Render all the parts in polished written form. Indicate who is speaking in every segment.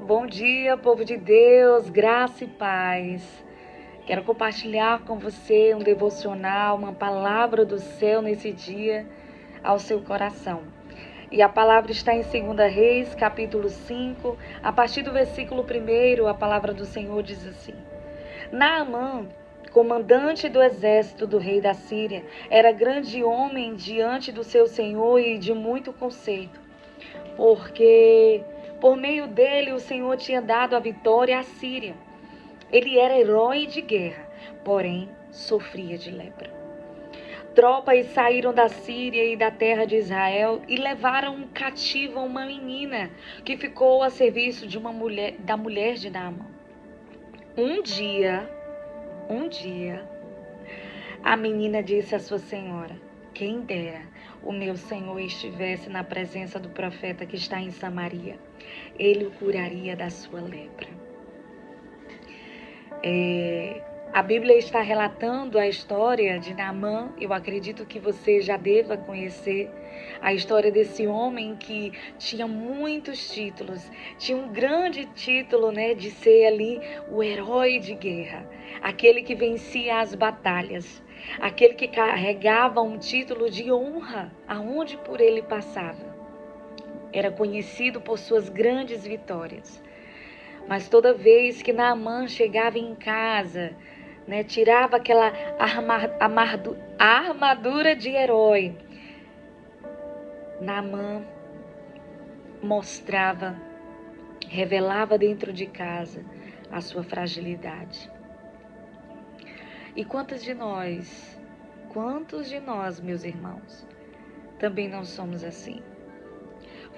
Speaker 1: bom dia, povo de Deus, graça e paz. Quero compartilhar com você um devocional, uma palavra do céu nesse dia ao seu coração. E a palavra está em 2 Reis, capítulo 5, a partir do versículo 1, a palavra do Senhor diz assim: Naamã, comandante do exército do rei da Síria, era grande homem diante do seu senhor e de muito conceito, porque por meio dele o Senhor tinha dado a vitória à Síria. Ele era herói de guerra, porém sofria de lepra. Tropas saíram da Síria e da terra de Israel e levaram cativa uma menina que ficou a serviço de da mulher de Naamã. Um dia, a menina disse à sua senhora: quem dera o meu senhor estivesse na presença do profeta que está em Samaria. Ele o curaria da sua lepra. A Bíblia está relatando a história de Naamã. Eu acredito que você já deva conhecer a história desse homem que tinha muitos títulos. Tinha um grande título, de ser ali o herói de guerra, aquele que vencia as batalhas, aquele que carregava um título de honra aonde por ele passava. Era conhecido por suas grandes vitórias. Mas toda vez que Naamã chegava em casa, tirava aquela armadura de herói, Naamã revelava dentro de casa a sua fragilidade. E quantos de nós, meus irmãos, também não somos assim?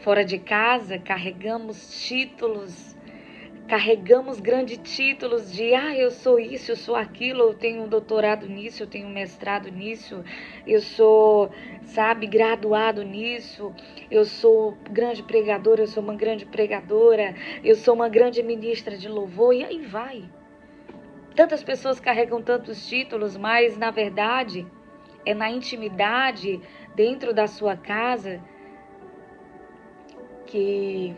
Speaker 1: Fora de casa, carregamos grandes títulos de eu sou isso, eu sou aquilo, eu tenho um doutorado nisso, eu tenho um mestrado nisso, eu sou, graduado nisso, eu sou grande pregadora, eu sou uma grande pregadora, eu sou uma grande ministra de louvor, e aí vai. Tantas pessoas carregam tantos títulos, mas na verdade é na intimidade dentro da sua casa que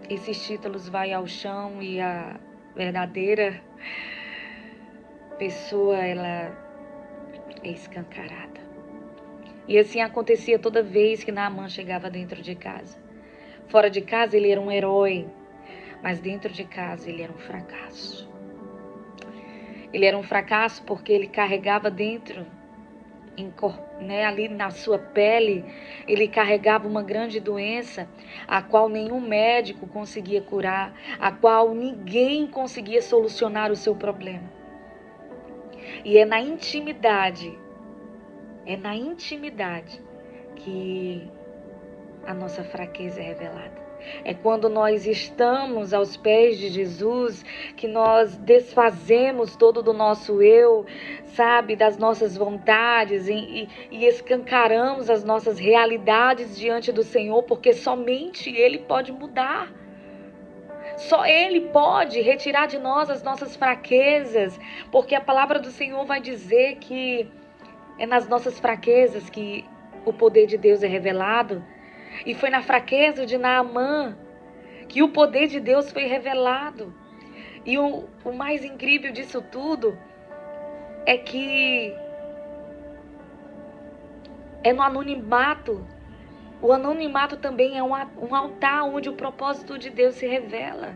Speaker 1: esses títulos vai ao chão e a verdadeira pessoa, ela é escancarada. E assim acontecia toda vez que Naamã chegava dentro de casa. Fora de casa ele era um herói, mas dentro de casa ele era um fracasso. Ele era um fracasso porque ele carregava dentro, ali na sua pele, ele carregava uma grande doença, a qual nenhum médico conseguia curar, a qual ninguém conseguia solucionar o seu problema. E é na intimidade que a nossa fraqueza é revelada. É quando nós estamos aos pés de Jesus que nós desfazemos todo do nosso eu, das nossas vontades e escancaramos as nossas realidades diante do Senhor, porque somente Ele pode mudar. Só Ele pode retirar de nós as nossas fraquezas, porque a palavra do Senhor vai dizer que é nas nossas fraquezas que o poder de Deus é revelado. E foi na fraqueza de Naamã que o poder de Deus foi revelado. E o mais incrível disso tudo é que é no anonimato. O anonimato também é um altar onde o propósito de Deus se revela.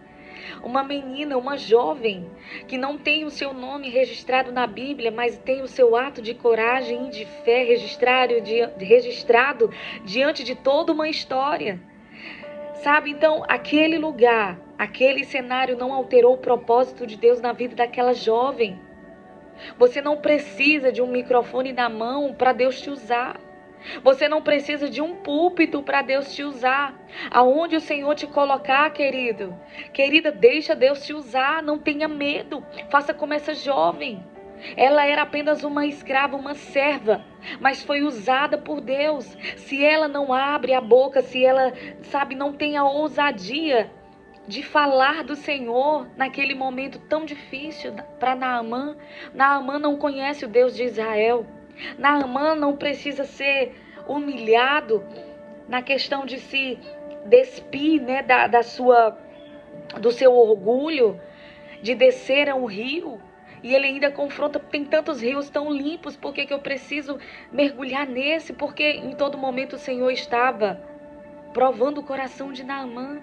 Speaker 1: Uma menina, uma jovem, que não tem o seu nome registrado na Bíblia, mas tem o seu ato de coragem e de fé registrado diante de toda uma história. Então, aquele lugar, aquele cenário não alterou o propósito de Deus na vida daquela jovem. Você não precisa de um microfone na mão para Deus te usar. Você não precisa de um púlpito para Deus te usar. Aonde o Senhor te colocar, querida, deixa Deus te usar. Não tenha medo. Faça como essa jovem. Ela era apenas uma escrava, uma serva, mas foi usada por Deus. Se ela não abre a boca, se ela, não tem a ousadia de falar do Senhor naquele momento tão difícil para Naamã. Naamã não conhece o Deus de Israel. Naamã não precisa ser humilhado na questão de se despir, da sua do seu orgulho de descer a um rio. E ele ainda confronta, tem tantos rios tão limpos, por que eu preciso mergulhar nesse? Porque em todo momento o Senhor estava provando o coração de Naamã.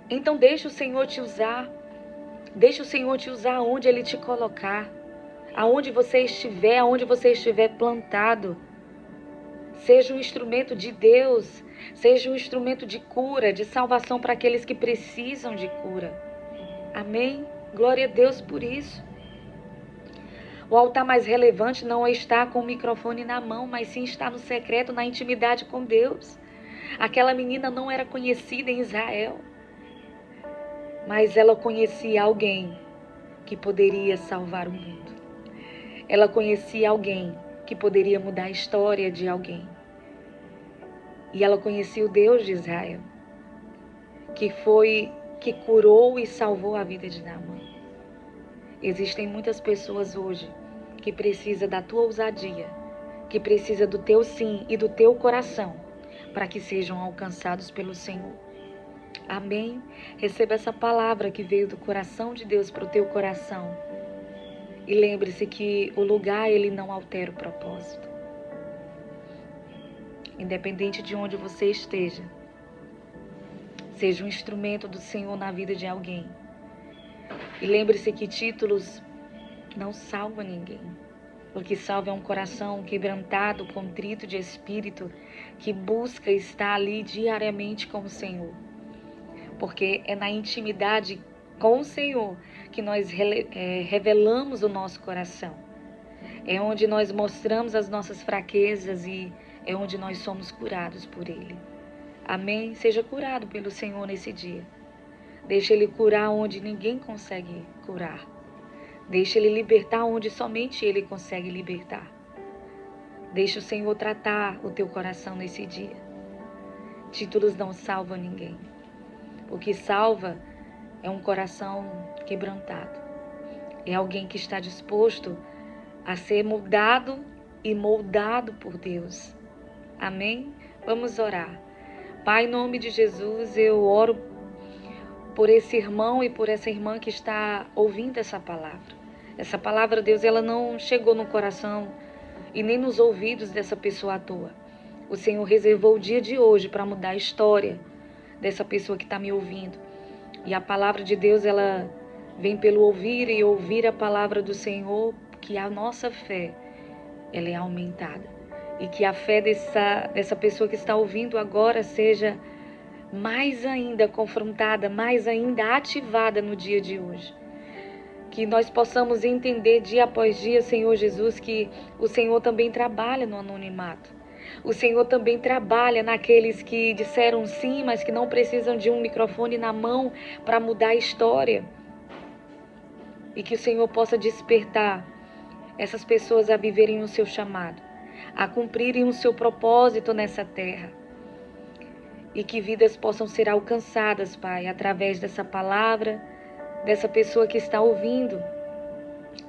Speaker 1: Então deixa o Senhor te usar. Deixa o Senhor te usar onde Ele te colocar. Aonde você estiver plantado. Seja um instrumento de Deus. Seja um instrumento de cura, de salvação para aqueles que precisam de cura. Amém? Glória a Deus por isso. O altar mais relevante não é estar com o microfone na mão, mas sim estar no secreto, na intimidade com Deus. Aquela menina não era conhecida em Israel, mas ela conhecia alguém que poderia salvar o mundo. Ela conhecia alguém que poderia mudar a história de alguém. E ela conhecia o Deus de Israel, que curou e salvou a vida de Naamã. Existem muitas pessoas hoje que precisam da tua ousadia, que precisam do teu sim e do teu coração, para que sejam alcançados pelo Senhor. Amém? Receba essa palavra que veio do coração de Deus para o teu coração. E lembre-se que o lugar, ele não altera o propósito. Independente de onde você esteja, seja um instrumento do Senhor na vida de alguém. E lembre-se que títulos não salvam ninguém. O que salva é um coração quebrantado, contrito de espírito, que busca estar ali diariamente com o Senhor. Porque é na intimidade com o Senhor que nós revelamos o nosso coração. É onde nós mostramos as nossas fraquezas e é onde nós somos curados por Ele. Amém? Seja curado pelo Senhor nesse dia. Deixa Ele curar onde ninguém consegue curar. Deixa Ele libertar onde somente Ele consegue libertar. Deixa o Senhor tratar o teu coração nesse dia. Títulos não salvam ninguém. O que salva é um coração quebrantado. É alguém que está disposto a ser mudado e moldado por Deus. Amém? Vamos orar. Pai, em nome de Jesus, eu oro por esse irmão e por essa irmã que está ouvindo essa palavra. Essa palavra, Deus, ela não chegou no coração e nem nos ouvidos dessa pessoa à toa. O Senhor reservou o dia de hoje para mudar a história dessa pessoa que está me ouvindo. E a palavra de Deus, ela vem pelo ouvir e ouvir a palavra do Senhor, que a nossa fé, ela é aumentada. E que a fé dessa pessoa que está ouvindo agora seja mais ainda confrontada, mais ainda ativada no dia de hoje. Que nós possamos entender dia após dia, Senhor Jesus, que o Senhor também trabalha no anonimato. O Senhor também trabalha naqueles que disseram sim, mas que não precisam de um microfone na mão para mudar a história. E que o Senhor possa despertar essas pessoas a viverem o seu chamado, a cumprirem o seu propósito nessa terra. E que vidas possam ser alcançadas, Pai, através dessa palavra, dessa pessoa que está ouvindo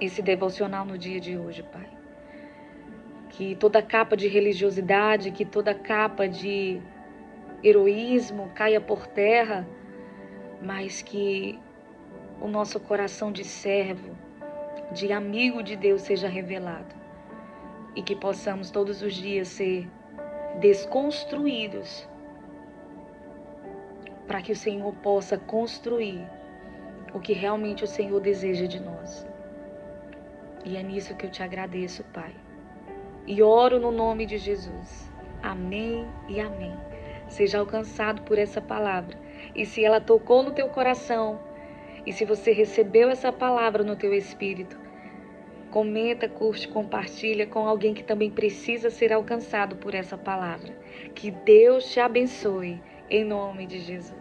Speaker 1: esse devocional no dia de hoje, Pai. Que toda capa de religiosidade, que toda capa de heroísmo caia por terra, mas que o nosso coração de servo, de amigo de Deus seja revelado. E que possamos todos os dias ser desconstruídos, para que o Senhor possa construir o que realmente o Senhor deseja de nós. E é nisso que eu te agradeço, Pai. E oro no nome de Jesus. Amém e amém. Seja alcançado por essa palavra. E se ela tocou no teu coração, e se você recebeu essa palavra no teu espírito, comenta, curte, compartilha com alguém que também precisa ser alcançado por essa palavra. Que Deus te abençoe, em nome de Jesus.